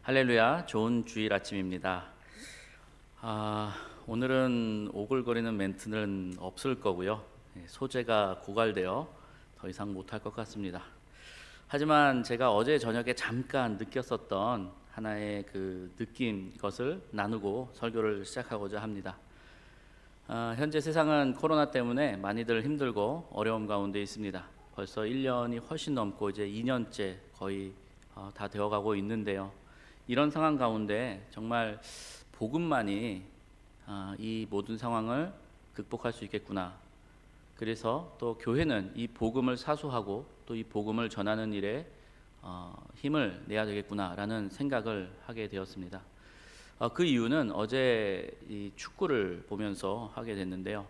할렐루야, 좋은 주일 아침입니다. 오늘은 오글거리는 멘트는 없을 거고요. 소재가 고갈되어 더 이상 못할 것 같습니다. 하지만 제가 어제 저녁에 잠깐 느꼈었던 하나의 그 느낌, 것을 나누고 설교를 시작하고자 합니다. 현재 세상은 코로나 때문에 많이들 힘들고 어려움 가운데 있습니다. 벌써 1년이 훨씬 넘고 이제 2년째 거의 다 되어가고 있는데요. 이런 상황 가운데 정말 복음만이 이 모든 상황을 극복할 수 있겠구나. 그래서 또 교회는 이 복음을 사수하고 또 이 복음을 전하는 일에 힘을 내야 되겠구나라는 생각을 하게 되었습니다. 그 이유는 어제 이 축구를 보면서 하게 됐는데요.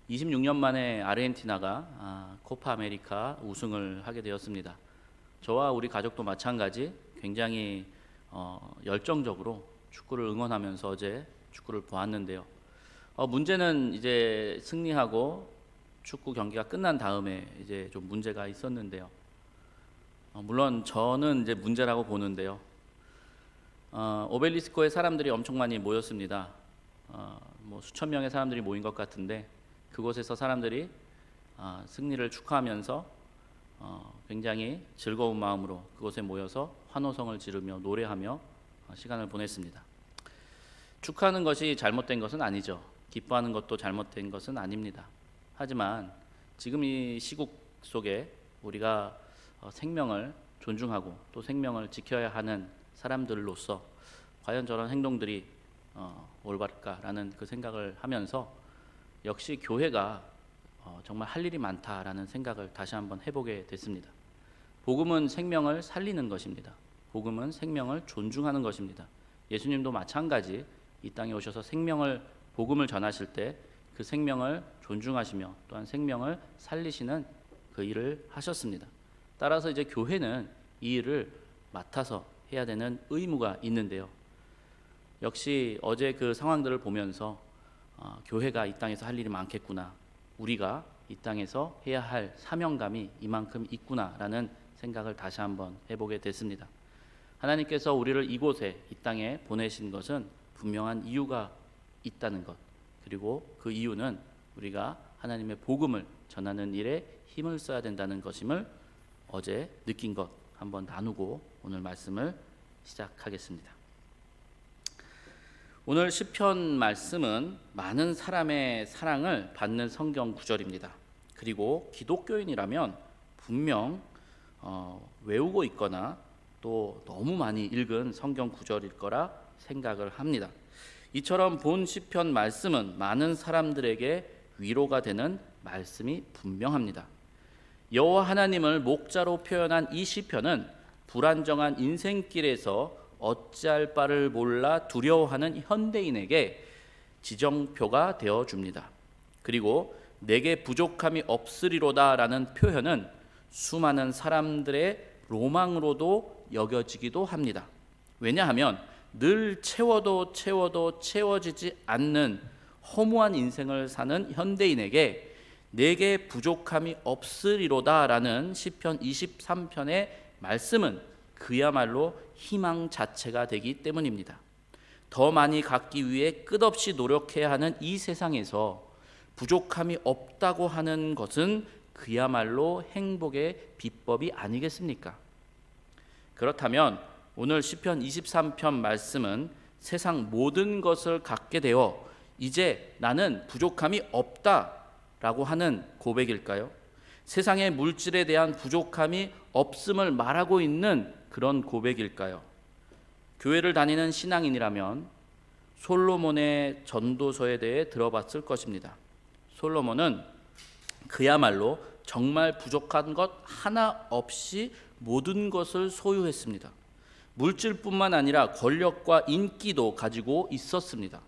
26년 만에 아르헨티나가 코파 아메리카 우승을 하게 되었습니다. 저와 우리 가족도 마찬가지 굉장히 열정적으로 축구를 응원하면서 어제 축구를 보았는데요. 문제는 이제 승리하고 축구 경기가 끝난 다음에 이제 좀 문제가 있었는데요. 물론 저는 이제 문제라고 보는데요. 오벨리스코에 사람들이 엄청 많이 모였습니다. 뭐 수천 명의 사람들이 모인 것 같은데 그곳에서 사람들이 승리를 축하하면서 굉장히 즐거운 마음으로 그곳에 모여서 환호성을 지르며 노래하며 시간을 보냈습니다. 축하하는 것이 잘못된 것은 아니죠. 기뻐하는 것도 잘못된 것은 아닙니다. 하지만 지금 이 시국 속에 우리가 생명을 존중하고 또 생명을 지켜야 하는 사람들로서 과연 저런 행동들이 올바를까라는 그 생각을 하면서 역시 교회가 정말 할 일이 많다라는 생각을 다시 한번 해보게 됐습니다. 복음은 생명을 살리는 것입니다. 복음은 생명을 존중하는 것입니다. 예수님도 마찬가지 이 땅에 오셔서 복음을 전하실 때 그 생명을 존중하시며 또한 생명을 살리시는 그 일을 하셨습니다. 따라서 이제 교회는 이 일을 맡아서 해야 되는 의무가 있는데요. 역시 어제 그 상황들을 보면서 교회가 이 땅에서 할 일이 많겠구나, 우리가 이 땅에서 해야 할 사명감이 이만큼 있구나라는 생각을 다시 한번 해보게 됐습니다. 하나님께서 우리를 이곳에 이 땅에 보내신 것은 분명한 이유가 있다는 것, 그리고 그 이유는 우리가 하나님의 복음을 전하는 일에 힘을 써야 된다는 것임을 어제 느낀 것 한번 나누고 오늘 말씀을 시작하겠습니다. 오늘 시편 말씀은 많은 사람의 사랑을 받는 성경 구절입니다. 그리고 기독교인이라면 분명 외우고 있거나 또 너무 많이 읽은 성경 구절일 거라 생각을 합니다. 이처럼 본 시편 말씀은 많은 사람들에게 위로가 되는 말씀이 분명합니다. 여호와 하나님을 목자로 표현한 이 시편은 불안정한 인생길에서 어찌할 바를 몰라 두려워하는 현대인에게 지정표가 되어줍니다. 그리고 내게 부족함이 없으리로다 라는 표현은 수많은 사람들의 로망으로도 여겨지기도 합니다. 왜냐하면 늘 채워도 채워지지 않는 허무한 인생을 사는 현대인에게 내게 부족함이 없으리로다 라는 시편 23편의 말씀은 그야말로 희망 자체가 되기 때문입니다. 더 많이 갖기 위해 끝없이 노력해야 하는 이 세상에서 부족함이 없다고 하는 것은 그야말로 행복의 비법이 아니겠습니까? 그렇다면 오늘 시편 23편 말씀은 세상 모든 것을 갖게 되어 이제 나는 부족함이 없다라고 하는 고백일까요? 세상의 물질에 대한 부족함이 없음을 말하고 있는 그런 고백일까요? 교회를 다니는 신앙인이라면 솔로몬의 전도서에 대해 들어봤을 것입니다. 솔로몬은 그야말로 정말 부족한 것 하나 없이 모든 것을 소유했습니다. 물질뿐만 아니라 권력과 인기도 가지고 있었습니다.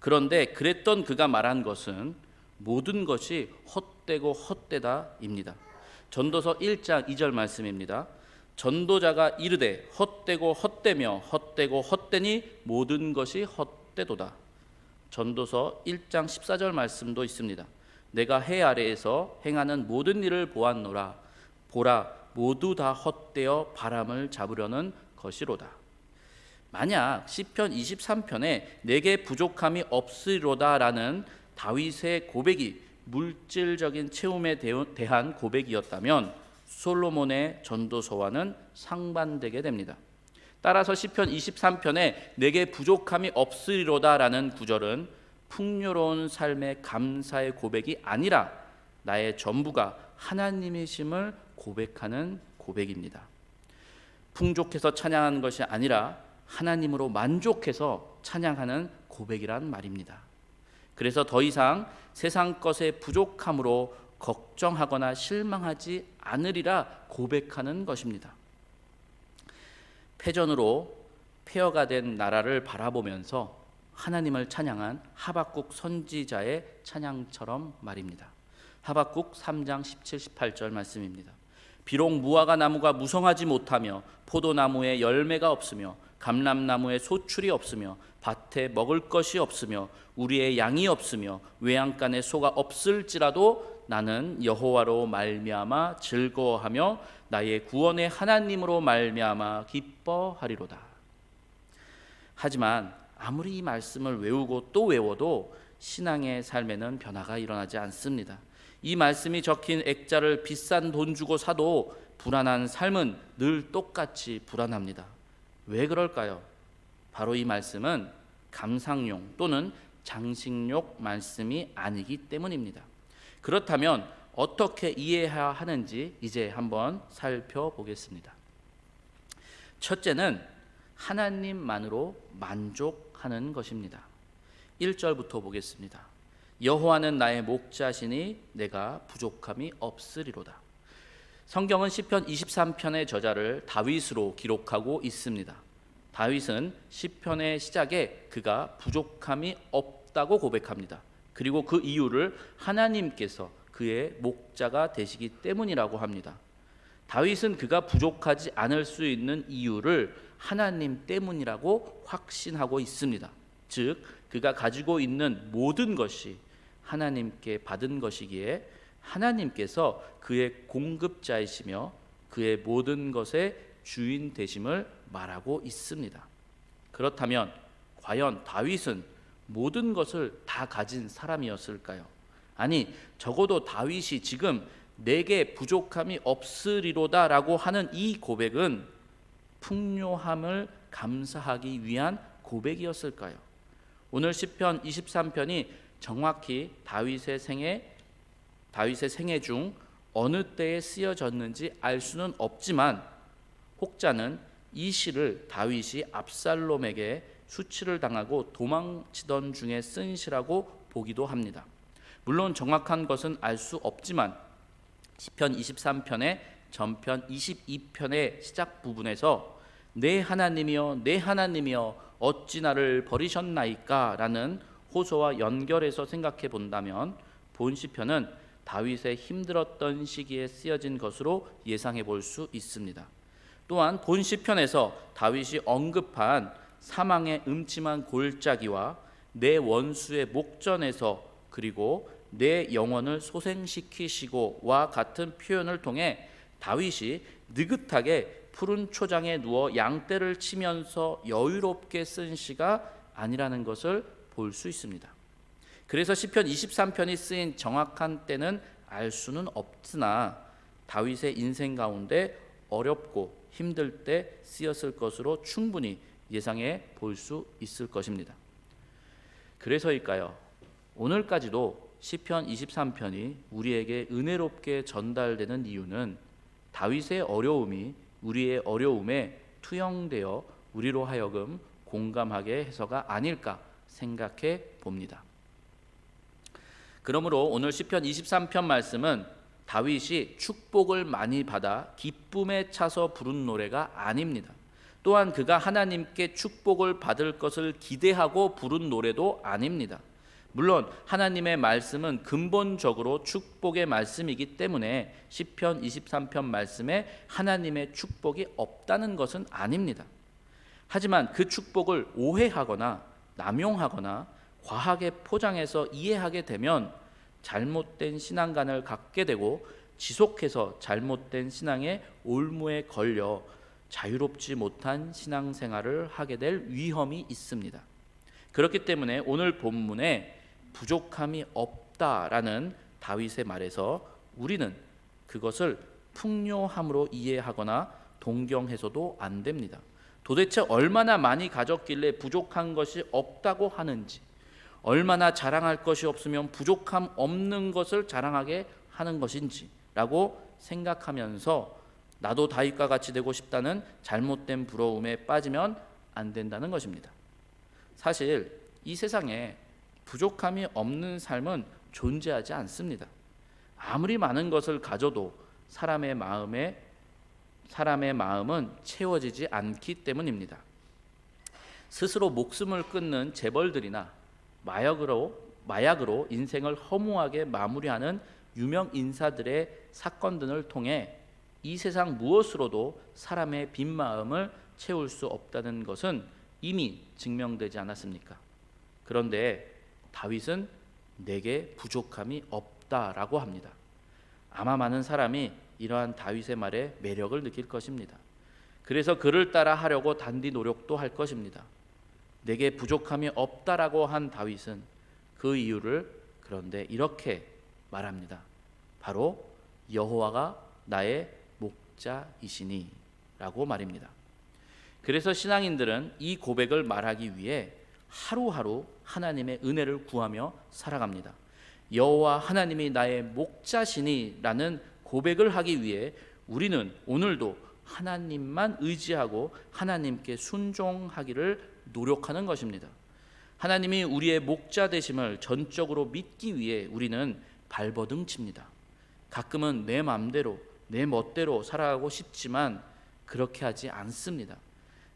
그런데 그랬던 그가 말한 것은 모든 것이 헛되고 헛되다입니다. 전도서 1장 2절 말씀입니다. 전도자가 이르되 헛되고 헛되며 헛되고 헛되니 모든 것이 헛되도다. 전도서 1장 14절 말씀도 있습니다. 내가 해 아래에서 행하는 모든 일을 보았노라. 보라 모두 다 헛되어 바람을 잡으려는 것이로다. 만약 시편 23편에 내게 부족함이 없으리로다라는 다윗의 고백이 물질적인 채움에 대한 고백이었다면 솔로몬의 전도서와는 상반되게 됩니다. 따라서 시편 23편에 내게 부족함이 없으리로다라는 구절은 풍요로운 삶의 감사의 고백이 아니라 나의 전부가 하나님이심을 고백하는 고백입니다. 풍족해서 찬양하는 것이 아니라 하나님으로 만족해서 찬양하는 고백이란 말입니다. 그래서 더 이상 세상 것의 부족함으로 걱정하거나 실망하지 않으리라 고백하는 것입니다. 패전으로 폐허가 된 나라를 바라보면서 하나님을 찬양한 하박국 선지자의 찬양처럼 말입니다. 하박국 3장 17, 18절 말씀입니다. 비록 무화과 나무가 무성하지 못하며 포도나무에 열매가 없으며 감람나무에 소출이 없으며 밭에 먹을 것이 없으며 우리의 양이 없으며 외양간에 소가 없을지라도 나는 여호와로 말미암아 즐거워하며 나의 구원의 하나님으로 말미암아 기뻐하리로다. 하지만 아무리 이 말씀을 외우고 또 외워도 신앙의 삶에는 변화가 일어나지 않습니다. 이 말씀이 적힌 액자를 비싼 돈 주고 사도 불안한 삶은 늘 똑같이 불안합니다. 왜 그럴까요? 바로 이 말씀은 감상용 또는 장식용 말씀이 아니기 때문입니다. 그렇다면 어떻게 이해해야 하는지 이제 한번 살펴보겠습니다. 첫째는 하나님만으로 만족하는 것입니다. 1절부터 보겠습니다. 여호와는 나의 목자시니 내가 부족함이 없으리로다. 성경은 시편 23편의 저자를 다윗으로 기록하고 있습니다. 다윗은 시편의 시작에 그가 부족함이 없다고 고백합니다. 그리고 그 이유를 하나님께서 그의 목자가 되시기 때문이라고 합니다. 다윗은 그가 부족하지 않을 수 있는 이유를 하나님 때문이라고 확신하고 있습니다. 즉 그가 가지고 있는 모든 것이 하나님께 받은 것이기에 하나님께서 그의 공급자이시며 그의 모든 것의 주인 되심을 말하고 있습니다. 그렇다면 과연 다윗은 모든 것을 다 가진 사람이었을까요? 아니, 적어도 다윗이 지금 내게 부족함이 없으리로다 라고 하는 이 고백은 풍요함을 감사하기 위한 고백이었을까요? 오늘 시편 23편이 정확히 다윗의 생애 중 어느 때에 쓰여졌는지 알 수는 없지만 혹자는 이 시를 다윗이 압살롬에게 수치를 당하고 도망치던 중에 쓴 시라고 보기도 합니다. 물론 정확한 것은 알 수 없지만 시편 23편의 전편 22편의 시작 부분에서 내 하나님이여 내 하나님이여 어찌 나를 버리셨나이까 라는 호소와 연결해서 생각해 본다면 본 시편은 다윗의 힘들었던 시기에 쓰여진 것으로 예상해 볼 수 있습니다. 또한 본 시편에서 다윗이 언급한 사망의 음침한 골짜기와 내 원수의 목전에서 그리고 내 영혼을 소생시키시고와 같은 표현을 통해 다윗이 느긋하게 푸른 초장에 누워 양떼를 치면서 여유롭게 쓴 시가 아니라는 것을 볼 수 있습니다. 그래서 시편 23편이 쓰인 정확한 때는 알 수는 없으나 다윗의 인생 가운데 어렵고 힘들 때 쓰였을 것으로 충분히 예상해 볼 수 있을 것입니다. 그래서일까요? 오늘까지도 시편 23편이 우리에게 은혜롭게 전달되는 이유는 다윗의 어려움이 우리의 어려움에 투영되어 우리로 하여금 공감하게 해서가 아닐까 생각해 봅니다. 그러므로 오늘 시편 23편 말씀은 다윗이 축복을 많이 받아 기쁨에 차서 부른 노래가 아닙니다. 또한 그가 하나님께 축복을 받을 것을 기대하고 부른 노래도 아닙니다. 물론 하나님의 말씀은 근본적으로 축복의 말씀이기 때문에 시편 23편 말씀에 하나님의 축복이 없다는 것은 아닙니다. 하지만 그 축복을 오해하거나 남용하거나 과하게 포장해서 이해하게 되면 잘못된 신앙관을 갖게 되고 지속해서 잘못된 신앙의 올무에 걸려 자유롭지 못한 신앙생활을 하게 될 위험이 있습니다. 그렇기 때문에 오늘 본문에 부족함이 없다라는 다윗의 말에서 우리는 그것을 풍요함으로 이해하거나 동경해서도 안 됩니다. 도대체 얼마나 많이 가졌길래 부족한 것이 없다고 하는지, 얼마나 자랑할 것이 없으면 부족함 없는 것을 자랑하게 하는 것인지 라고 생각하면서 나도 다윗과 같이 되고 싶다는 잘못된 부러움에 빠지면 안 된다는 것입니다. 사실 이 세상에 부족함이 없는 삶은 존재하지 않습니다. 아무리 많은 것을 가져도 사람의 마음은 채워지지 않기 때문입니다. 스스로 목숨을 끊는 재벌들이나 마약으로 인생을 허무하게 마무리하는 유명 인사들의 사건 등을 통해 이 세상 무엇으로도 사람의 빈 마음을 채울 수 없다는 것은 이미 증명되지 않았습니까? 그런데 다윗은 내게 부족함이 없다라고 합니다. 아마 많은 사람이 이러한 다윗의 말에 매력을 느낄 것입니다. 그래서 그를 따라 하려고 단디 노력도 할 것입니다. 내게 부족함이 없다라고 한 다윗은 그 이유를 그런데 이렇게 말합니다. 바로 여호와가 나의 목자이시니 라고 말입니다. 그래서 신앙인들은 이 고백을 말하기 위해 하루하루 하나님의 은혜를 구하며 살아갑니다. 여호와 하나님이 나의 목자시니 라는 고백을 하기 위해 우리는 오늘도 하나님만 의지하고 하나님께 순종하기를 노력하는 것입니다. 하나님이 우리의 목자 되심을 전적으로 믿기 위해 우리는 발버둥 칩니다. 가끔은 내 마음대로 내 멋대로 살아가고 싶지만 그렇게 하지 않습니다.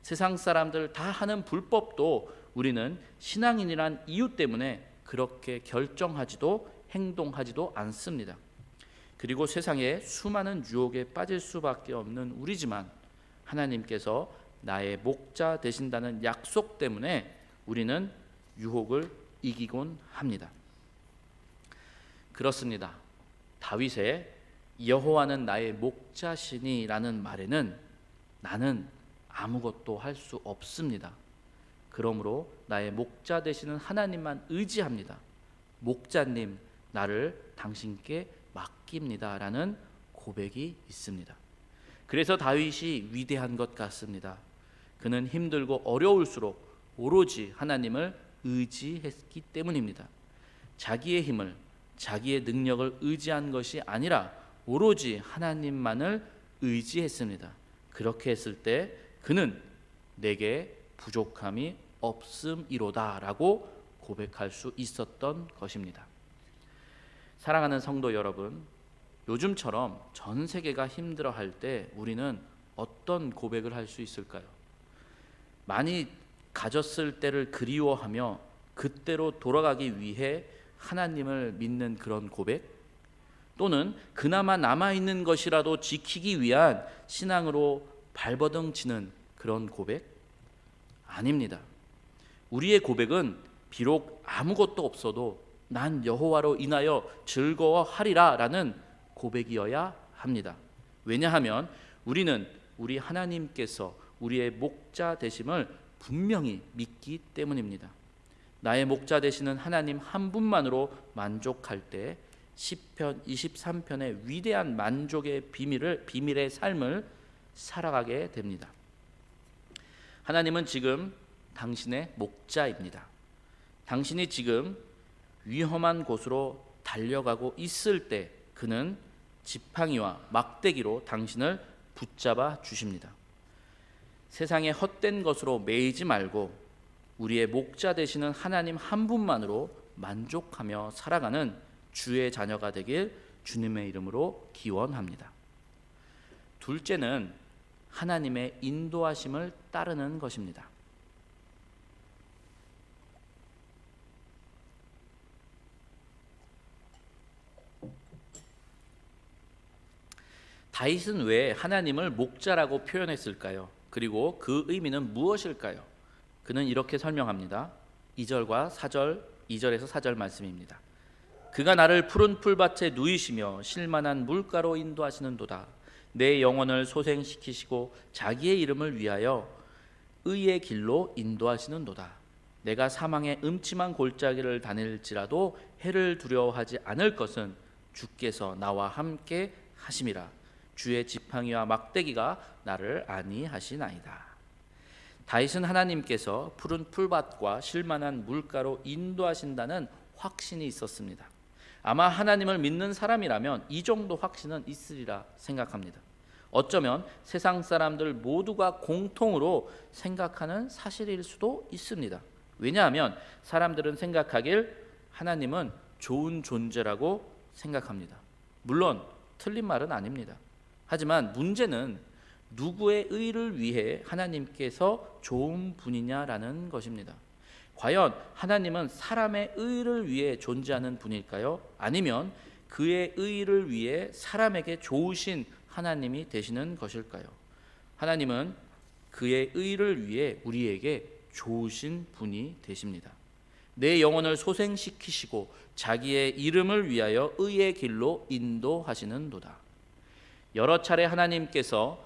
세상 사람들 다 하는 불법도 우리는 신앙인이란 이유 때문에 그렇게 결정하지도 행동하지도 않습니다. 그리고 세상에 수많은 유혹에 빠질 수밖에 없는 우리지만 하나님께서 나의 목자 되신다는 약속 때문에 우리는 유혹을 이기곤 합니다. 그렇습니다. 다윗의 여호와는 나의 목자시니라는 말에는 나는 아무것도 할 수 없습니다. 그러므로 나의 목자 되시는 하나님만 의지합니다. 목자님, 나를 당신께 맡깁니다 라는 고백이 있습니다. 그래서 다윗이 위대한 것 같습니다. 그는 힘들고 어려울수록 오로지 하나님을 의지했기 때문입니다. 자기의 힘을, 자기의 능력을 의지한 것이 아니라 오로지 하나님만을 의지했습니다. 그렇게 했을 때 그는 내게 부족함이 없음이로다 라고 고백할 수 있었던 것입니다. 사랑하는 성도 여러분, 요즘처럼 전 세계가 힘들어할 때 우리는 어떤 고백을 할 수 있을까요? 많이 가졌을 때를 그리워하며 그때로 돌아가기 위해 하나님을 믿는 그런 고백? 또는 그나마 남아있는 것이라도 지키기 위한 신앙으로 발버둥 치는 그런 고백? 아닙니다. 우리의 고백은 비록 아무것도 없어도 난 여호와로 인하여 즐거워하리라 라는 고백이어야 합니다. 왜냐하면 우리는 우리 하나님께서 우리의 목자 되심을 분명히 믿기 때문입니다. 나의 목자 되시는 하나님 한 분만으로 만족할 때 시편 23편의 위대한 만족의 비밀의 삶을 살아가게 됩니다. 하나님은 지금 당신의 목자입니다. 당신이 지금 위험한 곳으로 달려가고 있을 때 그는 지팡이와 막대기로 당신을 붙잡아 주십니다. 세상의 헛된 것으로 매이지 말고 우리의 목자 되시는 하나님 한 분만으로 만족하며 살아가는 주의 자녀가 되길 주님의 이름으로 기원합니다. 둘째는 하나님의 인도하심을 따르는 것입니다. 다윗은 왜 하나님을 목자라고 표현했을까요? 그리고 그 의미는 무엇일까요? 그는 이렇게 설명합니다. 2절에서 4절 말씀입니다. 그가 나를 푸른 풀밭에 누이시며 쉴만한 물가로 인도하시는도다. 내 영혼을 소생시키시고 자기의 이름을 위하여 의의 길로 인도하시는도다. 내가 사망의 음침한 골짜기를 다닐지라도 해를 두려워하지 않을 것은 주께서 나와 함께 하심이라. 주의 지팡이와 막대기가 나를 안위하시나이다. 다윗은 하나님께서 푸른 풀밭과 쉴만한 물가로 인도하신다는 확신이 있었습니다. 아마 하나님을 믿는 사람이라면 이 정도 확신은 있으리라 생각합니다. 어쩌면 세상 사람들 모두가 공통으로 생각하는 사실일 수도 있습니다. 왜냐하면 사람들은 생각하길 하나님은 좋은 존재라고 생각합니다. 물론 틀린 말은 아닙니다. 하지만 문제는 누구의 의를 위해 하나님께서 좋은 분이냐라는 것입니다. 과연 하나님은 사람의 의를 위해 존재하는 분일까요? 아니면 그의 의를 위해 사람에게 좋으신 하나님이 되시는 것일까요? 하나님은 그의 의를 위해 우리에게 좋으신 분이 되십니다. 내 영혼을 소생시키시고 자기의 이름을 위하여 의의 길로 인도하시는도다. 여러 차례 하나님께서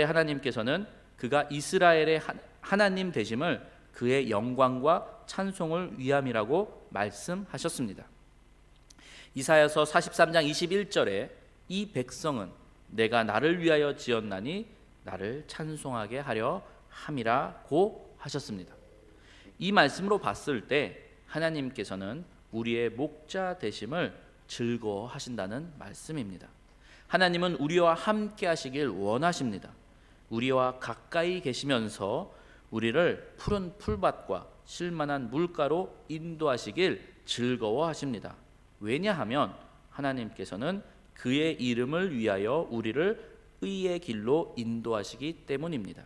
하나님께서는 그가 이스라엘의 하나님 되심을 그의 영광과 찬송을 위함이라고 말씀하셨습니다. 이사야서 43장 21절에 이 백성은 내가 나를 위하여 지었나니 나를 찬송하게 하려 함이라고 하셨습니다. 이 말씀으로 봤을 때 하나님께서는 우리의 목자 되심을 즐거워하신다는 말씀입니다. 하나님은 우리와 함께 하시길 원하십니다. 우리와 가까이 계시면서 우리를 푸른 풀밭과 쉴만한 물가로 인도하시길 즐거워하십니다. 왜냐하면 하나님께서는 그의 이름을 위하여 우리를 의의 길로 인도하시기 때문입니다.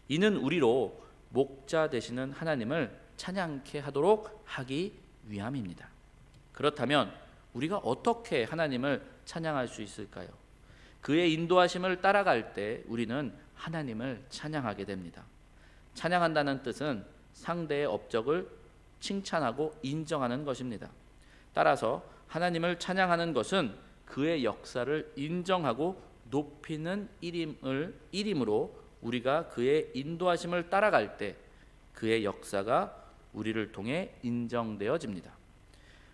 이는 우리로 목자 되시는 하나님을 찬양케 하도록 하기 위함입니다. 그렇다면 우리가 어떻게 하나님을 찬양할 수 있을까요? 그의 인도하심을 따라갈 때 우리는 하나님을 찬양하게 됩니다. 찬양한다는 뜻은 상대의 업적을 칭찬하고 인정하는 것입니다. 따라서 하나님을 찬양하는 것은 그의 역사를 인정하고 높이는 일임으로 우리가 그의 인도하심을 따라갈 때 그의 역사가 우리를 통해 인정되어집니다.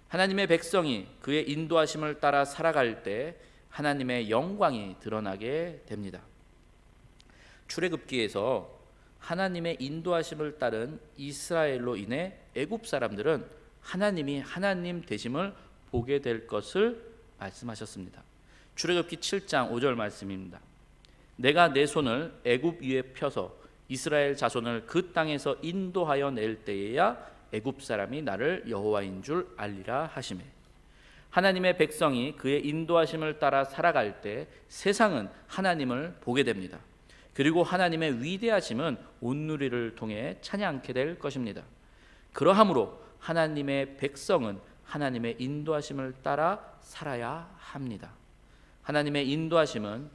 하나님의 백성이 그의 인도하심을 따라 살아갈 때 하나님의 영광이 드러나게 됩니다. 출애굽기에서 하나님의 인도하심을 따른 이스라엘로 인해 애굽 사람들은 하나님이 하나님 되심을 보게 될 것을 말씀하셨습니다. 출애굽기 7장 5절 말씀입니다. 내가 내 손을 애굽 위에 펴서 이스라엘 자손을 그 땅에서 인도하여 낼 때에야 애굽 사람이 나를 여호와인 줄 알리라 하시매. 하나님의 백성이 그의 인도하심을 따라 살아갈 때 세상은 하나님을 보게 됩니다. 그리고 하나님의 위대하심은 온누리를 통해 찬양케 될 것입니다. 그러하므로 하나님의 백성은 하나님의 인도하심을 따라 살아야 합니다. 하나님의 인도하심은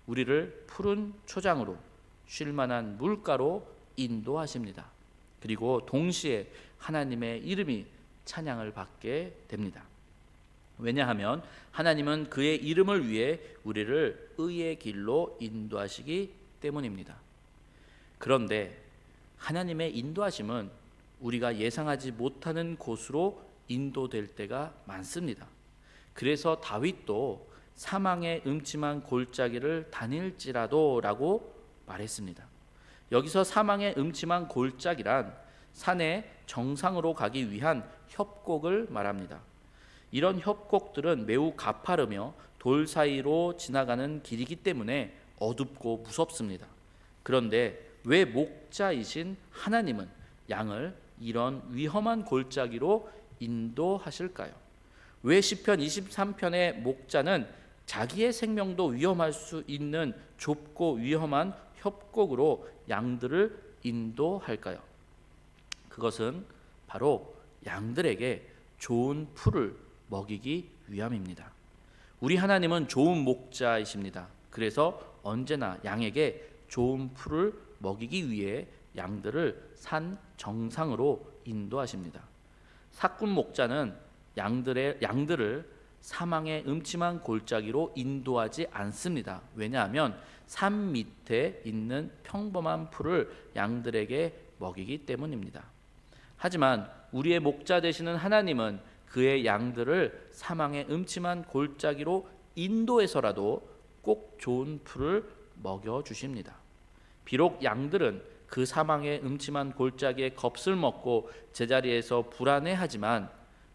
우리를 푸른 초장으로 쉴만한 물가로 인도하십니다. 그리고 동시에 하나님의 이름이 찬양을 받게 됩니다. 왜냐하면 하나님은 그의 이름을 위해 우리를 의의 길로 인도하시기 때문입니다. 그런데 하나님의 인도하심은 우리가 예상하지 못하는 곳으로 인도될 때가 많습니다. 그래서 다윗도 사망의 음침한 골짜기를 다닐지라도 라고 말했습니다. 여기서 사망의 음침한 골짜기란 산의 정상으로 가기 위한 협곡을 말합니다. 이런 협곡들은 매우 가파르며 돌 사이로 지나가는 길이기 때문에 어둡고 무섭습니다. 그런데 왜 목자이신 하나님은 양을 이런 위험한 골짜기로 인도하실까요? 왜 시편 23편의 목자는 자기의 생명도 위험할 수 있는 좁고 위험한 협곡으로 양들을 인도할까요? 그것은 바로 양들에게 좋은 풀을 먹이기 위함입니다. 우리 하나님은 좋은 목자이십니다. 그래서 언제나 양에게 좋은 풀을 먹이기 위해 양들을 산 정상으로 인도하십니다. 사꾼 목자는 양들을 사망의 음침한 골짜기로 인도하지 않습니다. 왜냐하면 산 밑에 있는 평범한 풀을 양들에게 먹이기 때문입니다. 하지만 우리의 목자 되시는 하나님은 그의 양들을 사망의 음침한 골짜기로 인도해서라도 꼭 좋은 풀을 먹여주십니다. 비록 양들은 그 사망의 음침한 골짜기의 겁을 먹고 제자리에서 불안해하지만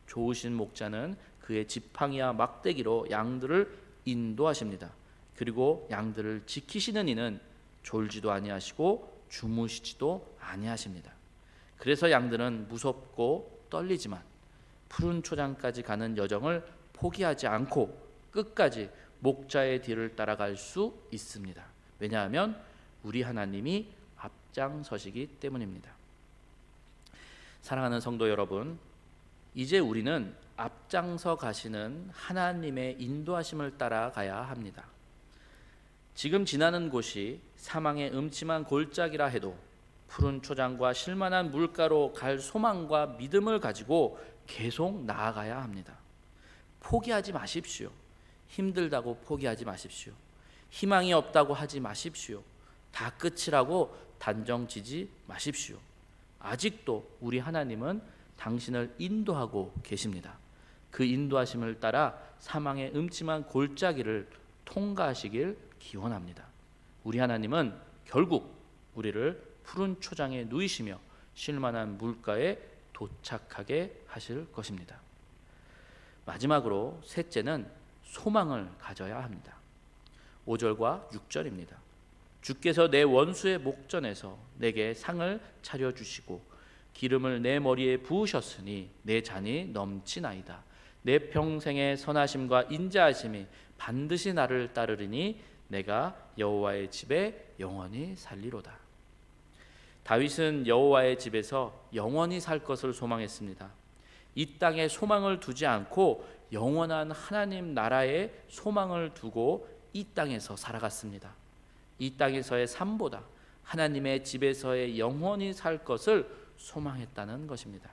좋으신 목자는 그의 지팡이와 막대기로 양들을 인도하십니다. 그리고 양들을 지키시는 이는 졸지도 아니하시고 주무시지도 아니하십니다. 그래서 양들은 무섭고 떨리지만 푸른 초장까지 가는 여정을 포기하지 않고 끝까지 목자의 뒤를 따라갈 수 있습니다. 왜냐하면 우리 하나님이 앞장서시기 때문입니다. 사랑하는 성도 여러분, 이제 우리는 앞장서 가시는 하나님의 인도하심을 따라가야 합니다. 지금 지나는 곳이 사망의 음침한 골짜기라 해도 푸른 초장과 쉴만한 물가로 갈 소망과 믿음을 가지고 계속 나아가야 합니다. 포기하지 마십시오. 힘들다고 포기하지 마십시오. 희망이 없다고 하지 마십시오. 다 끝이라고 단정지지 마십시오. 아직도 우리 하나님은 당신을 인도하고 계십니다. 그 인도하심을 따라 사망의 음침한 골짜기를 통과하시길 기원합니다. 우리 하나님은 결국 우리를 푸른 초장에 누이시며 쉴만한 물가에 도착하게 하실 것입니다. 마지막으로 셋째는 소망을 가져야 합니다. 5절과 6절입니다. 주께서 내 원수의 목전에서 내게 상을 차려주시고 기름을 내 머리에 부으셨으니 내 잔이 넘치나이다. 내 평생의 선하심과 인자하심이 반드시 나를 따르리니 내가 여호와의 집에 영원히 살리로다. 다윗은 여호와의 집에서 영원히 살 것을 소망했습니다. 이 땅에 소망을 두지 않고 영원한 하나님 나라에 소망을 두고 이 땅에서 살아갔습니다. 이 땅에서의 삶보다 하나님의 집에서의 영원히 살 것을 소망했다는 것입니다.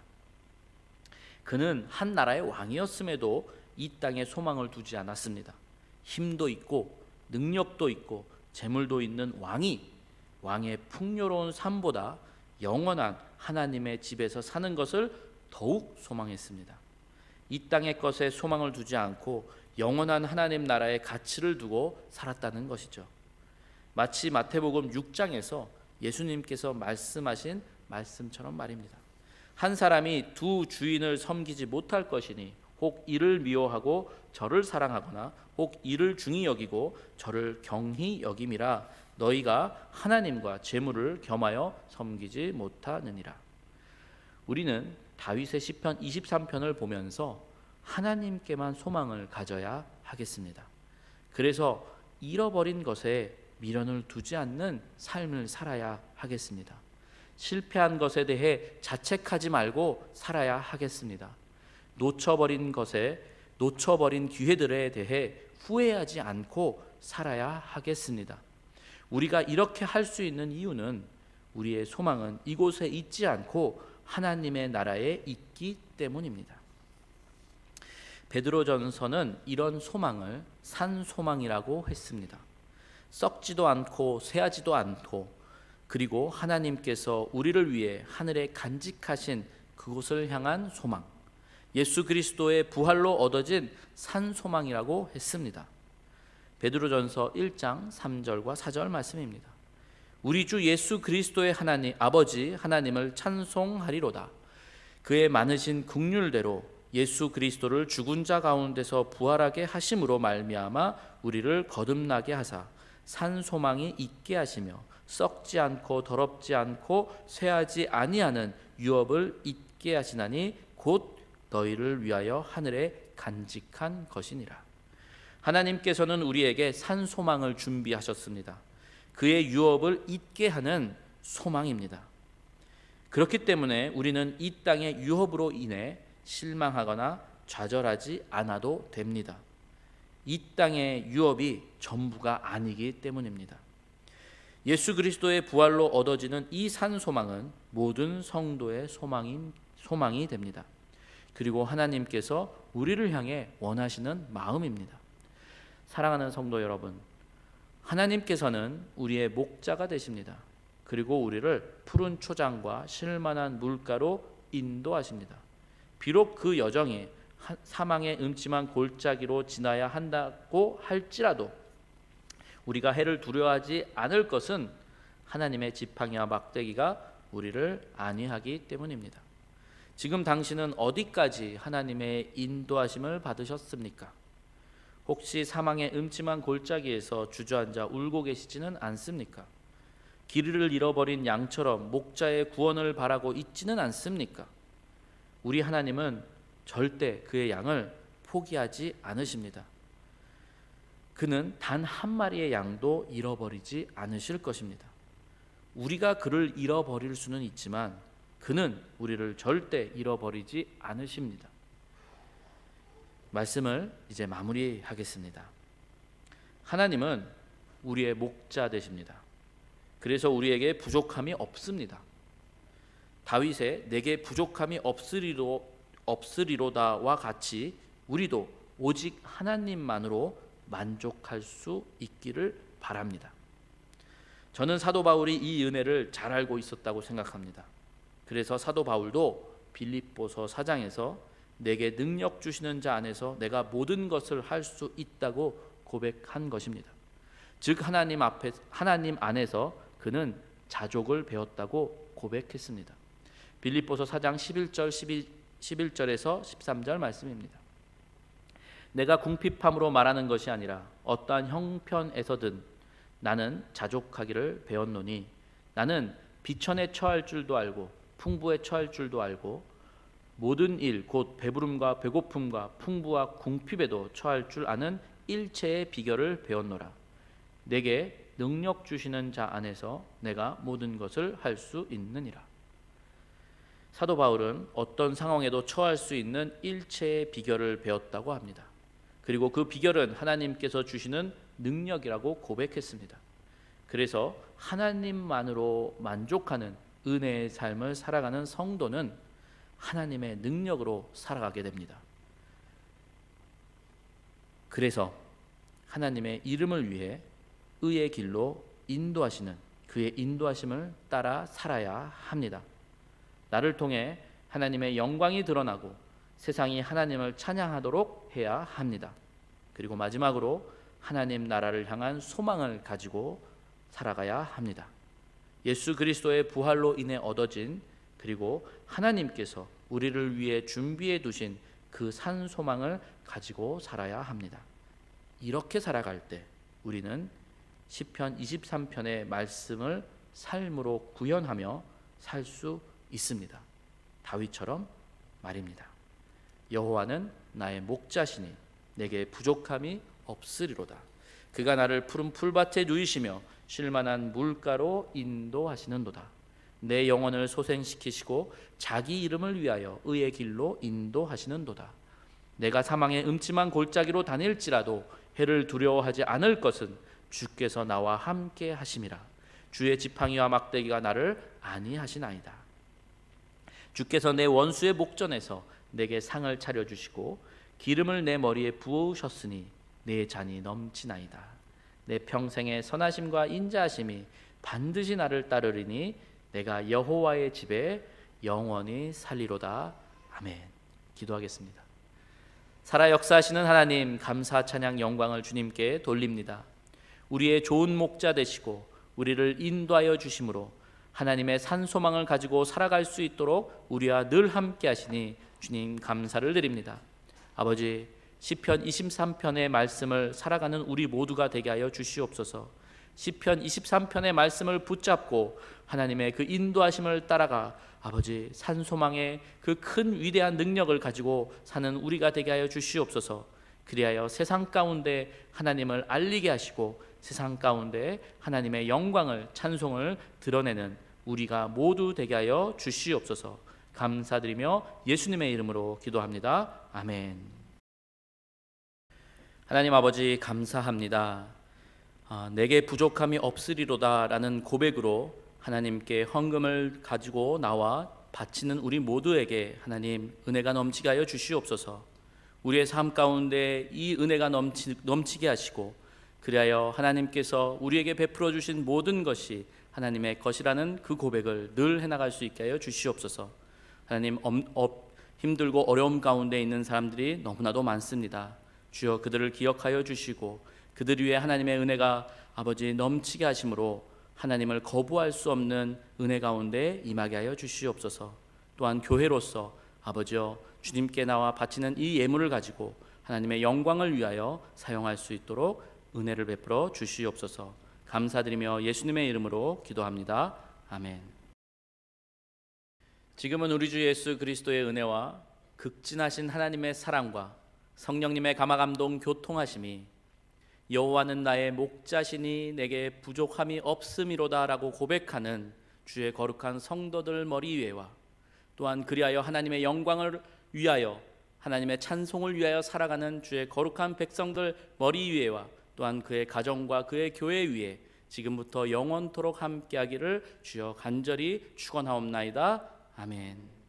그는 한 나라의 왕이었음에도 이 땅에 소망을 두지 않았습니다. 힘도 있고 능력도 있고 재물도 있는 왕의 풍요로운 삶보다 영원한 하나님의 집에서 사는 것을 더욱 소망했습니다. 이 땅의 것에 소망을 두지 않고 영원한 하나님 나라의 가치를 두고 살았다는 것이죠. 마치 마태복음 6장에서 예수님께서 말씀하신 말씀처럼 말입니다. 한 사람이 두 주인을 섬기지 못할 것이니 혹 이를 미워하고 저를 사랑하거나 혹 이를 중히 여기고 저를 경히 여김이라. 너희가 하나님과 재물을 겸하여 섬기지 못하느니라. 우리는 다윗의 시편 23편을 보면서 하나님께만 소망을 가져야 하겠습니다. 그래서 잃어버린 것에 미련을 두지 않는 삶을 살아야 하겠습니다. 실패한 것에 대해 자책하지 말고 살아야 하겠습니다. 놓쳐버린 기회들에 대해 후회하지 않고 살아야 하겠습니다. 우리가 이렇게 할 수 있는 이유는 우리의 소망은 이곳에 있지 않고 하나님의 나라에 있기 때문입니다. 베드로전서는 이런 소망을 산소망이라고 했습니다. 썩지도 않고 쇠하지도 않고 그리고 하나님께서 우리를 위해 하늘에 간직하신 그곳을 향한 소망, 예수 그리스도의 부활로 얻어진 산소망이라고 했습니다. 베드로전서 1장 3절과 4절 말씀입니다. 우리 주 예수 그리스도의 하나님 아버지 하나님을 찬송하리로다. 그의 많으신 긍휼대로 예수 그리스도를 죽은 자 가운데서 부활하게 하심으로 말미암아 우리를 거듭나게 하사 산 소망이 있게 하시며 썩지 않고 더럽지 않고 쇠하지 아니하는 유업을 있게 하시나니 곧 너희를 위하여 하늘에 간직한 것이니라. 하나님께서는 우리에게 산 소망을 준비하셨습니다. 그의 유업을 잊게 하는 소망입니다. 그렇기 때문에 우리는 이 땅의 유업으로 인해 실망하거나 좌절하지 않아도 됩니다. 이 땅의 유업이 전부가 아니기 때문입니다. 예수 그리스도의 부활로 얻어지는 이 산 소망은 모든 성도의 소망이 됩니다. 그리고 하나님께서 우리를 향해 원하시는 마음입니다. 사랑하는 성도 여러분, 하나님께서는 우리의 목자가 되십니다. 그리고 우리를 푸른 초장과 쉴만한 물가로 인도하십니다. 비록 그 여정이 사망의 음침한 골짜기로 지나야 한다고 할지라도 우리가 해를 두려워하지 않을 것은 하나님의 지팡이와 막대기가 우리를 안위하기 때문입니다. 지금 당신은 어디까지 하나님의 인도하심을 받으셨습니까? 혹시 사망의 음침한 골짜기에서 주저앉아 울고 계시지는 않습니까? 길을 잃어버린 양처럼 목자의 구원을 바라고 있지는 않습니까? 우리 하나님은 절대 그의 양을 포기하지 않으십니다. 그는 단 한 마리의 양도 잃어버리지 않으실 것입니다. 우리가 그를 잃어버릴 수는 있지만 그는 우리를 절대 잃어버리지 않으십니다. 말씀을 이제 마무리하겠습니다. 하나님은 우리의 목자 되십니다. 그래서 우리에게 부족함이 없습니다. 다윗의 내게 부족함이 없으리로다와 같이 우리도 오직 하나님만으로 만족할 수 있기를 바랍니다. 저는 사도 바울이 이 은혜를 잘 알고 있었다고 생각합니다. 그래서 사도 바울도 빌립보서 4장에서 내게 능력 주시는 자 안에서 내가 모든 것을 할 수 있다고 고백한 것입니다. 즉 하나님 안에서 그는 자족을 배웠다고 고백했습니다. 빌립보서 4장 11절에서 13절 말씀입니다. 내가 궁핍함으로 말하는 것이 아니라 어떠한 형편에서든 나는 자족하기를 배웠노니 나는 비천에 처할 줄도 알고 풍부에 처할 줄도 알고 모든 일 곧 배부름과 배고픔과 풍부와 궁핍에도 처할 줄 아는 일체의 비결을 배웠노라. 내게 능력 주시는 자 안에서 내가 모든 것을 할 수 있느니라. 사도 바울은 어떤 상황에도 처할 수 있는 일체의 비결을 배웠다고 합니다. 그리고 그 비결은 하나님께서 주시는 능력이라고 고백했습니다. 그래서 하나님만으로 만족하는 은혜의 삶을 살아가는 성도는 하나님의 능력으로 살아가게 됩니다. 그래서 하나님의 이름을 위해 의의 길로 인도하시는 그의 인도하심을 따라 살아야 합니다. 나를 통해 하나님의 영광이 드러나고 세상이 하나님을 찬양하도록 해야 합니다. 그리고 마지막으로 하나님 나라를 향한 소망을 가지고 살아가야 합니다. 예수 그리스도의 부활로 인해 얻어진 그리고 하나님께서 우리를 위해 준비해 두신 그 산 소망을 가지고 살아야 합니다. 이렇게 살아갈 때 우리는 시편 23편의 말씀을 삶으로 구현하며 살 수 있습니다. 다윗처럼 말입니다. 여호와는 나의 목자시니 내게 부족함이 없으리로다. 그가 나를 푸른 풀밭에 누이시며 쉴만한 물가로 인도하시는도다. 내 영혼을 소생시키시고 자기 이름을 위하여 의의 길로 인도하시는도다. 내가 사망의 음침한 골짜기로 다닐지라도 해를 두려워하지 않을 것은 주께서 나와 함께 하심이라. 주의 지팡이와 막대기가 나를 안위하시나이다. 주께서 내 원수의 목전에서 내게 상을 차려주시고 기름을 내 머리에 부으셨으니 내 잔이 넘치나이다. 내 평생의 선하심과 인자하심이 반드시 나를 따르리니 내가 여호와의 집에 영원히 살리로다. 아멘. 기도하겠습니다. 살아 역사하시는 하나님, 감사 찬양 영광을 주님께 돌립니다. 우리의 좋은 목자 되시고 우리를 인도하여 주심으로 하나님의 산 소망을 가지고 살아갈 수 있도록 우리와 늘 함께 하시니 주님 감사를 드립니다. 아버지, 시편 23편의 말씀을 살아가는 우리 모두가 되게 하여 주시옵소서. 시편 23편의 말씀을 붙잡고 하나님의 그 인도하심을 따라가 아버지 산 소망의 그 큰 위대한 능력을 가지고 사는 우리가 되게 하여 주시옵소서. 그리하여 세상 가운데 하나님을 알리게 하시고 세상 가운데 하나님의 영광을 찬송을 드러내는 우리가 모두 되게 하여 주시옵소서. 감사드리며 예수님의 이름으로 기도합니다. 아멘. 하나님 아버지 감사합니다. 내게 부족함이 없으리로다 라는 고백으로 하나님께 헌금을 가지고 나와 바치는 우리 모두에게 하나님 은혜가 넘치게 하여 주시옵소서. 우리의 삶 가운데 이 은혜가 넘치게 하시고, 그리하여 하나님께서 우리에게 베풀어 주신 모든 것이 하나님의 것이라는 그 고백을 늘 해나갈 수 있게 하여 주시옵소서. 하나님, 힘들고 어려움 가운데 있는 사람들이 너무나도 많습니다. 주여, 그들을 기억하여 주시고 그들 위에 하나님의 은혜가 아버지 넘치게 하심으로 하나님을 거부할 수 없는 은혜 가운데 임하게 하여 주시옵소서. 또한 교회로서 아버지여, 주님께 나와 바치는 이 예물을 가지고 하나님의 영광을 위하여 사용할 수 있도록 은혜를 베풀어 주시옵소서. 감사드리며 예수님의 이름으로 기도합니다. 아멘. 지금은 우리 주 예수 그리스도의 은혜와 극진하신 하나님의 사랑과 성령님의 감화감동 교통하심이 여호와는 나의 목자시니 내게 부족함이 없음이로다 라고 고백하는 주의 거룩한 성도들 머리 위에와, 또한 그리하여 하나님의 영광을 위하여 하나님의 찬송을 위하여 살아가는 주의 거룩한 백성들 머리 위에와, 또한 그의 가정과 그의 교회 위에 지금부터 영원토록 함께하기를 주여 간절히 축원하옵나이다. 아멘.